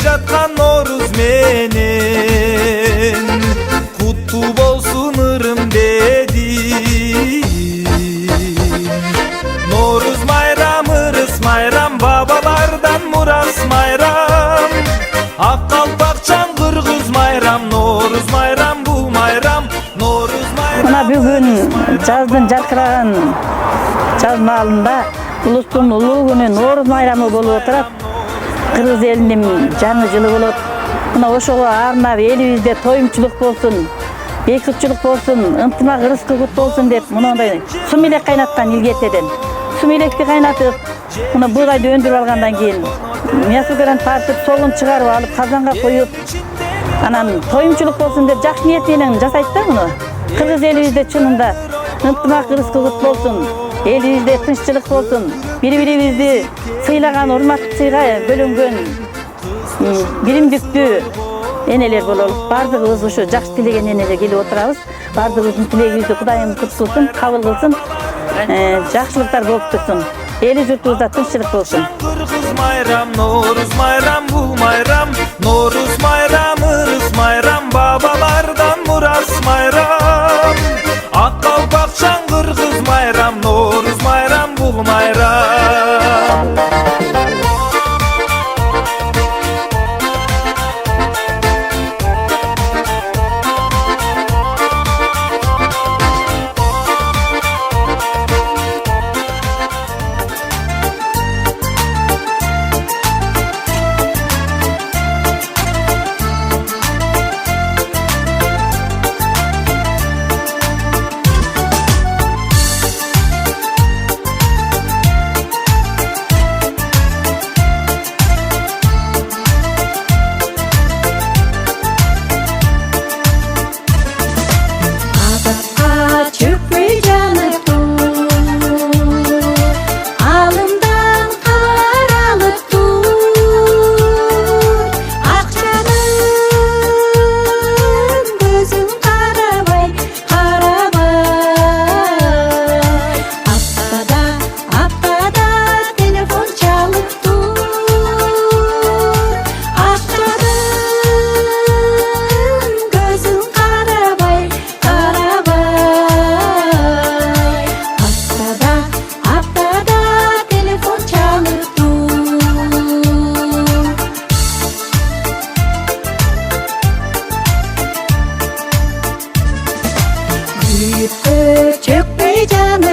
жаткан Nooruz менен куттуу болсун ырым дедим. Nooruz майрам, ырыс майрам, бабалардан мурас майрам. Ак калпакчан кыргыз майрам, Nooruz майрам, бул майрам, Nooruz майрам. Мына бүгүн жаздын жаркыраган жаз маалында улустун улуу күнү Nooruz майрамы болуп отурат. Кыргыз элинин жаңы жылы болот. Мына ошого арнап элибизде тоюмчулук болсун, бейкутчулук болсун, ынтымак ырыскы кут болсун деп мындай сум элек кайнаткан илгертеден. Сум электи кайнатып, мына буудайды өндүрүп алгандан кийин мясокадан тартып, согун чыгарып алып, казанга коюп, анан тоюмчулук болсун деп жакшы ниет менен жасайт да муну. Кыргыз элибизде чынында ынтымак ырыскы кут болсун, элибизде тынччылык болсун, бири-бирибизди сыйлаган, урматтуу сыйга бөлөнгөн биримдиктүү энелер бололук. Бардыгыбыз ушу жакшы тилеген энелер келип отурабыз. Бардыгыбыздын тилегибизди Кудайым куттулсун, кабыл кылсын, жакшылыктар болуп турсун. Эли журтубузда тынччылык болсун. Кыргыз майрам, Nooruz майрам, бул майрам, Nooruz майрам, ырыс майрам, бабалардан мурас майрам. Ак калпакчан кыргыз майрам, Nooruz майрам, бул майрам. Çökmey canım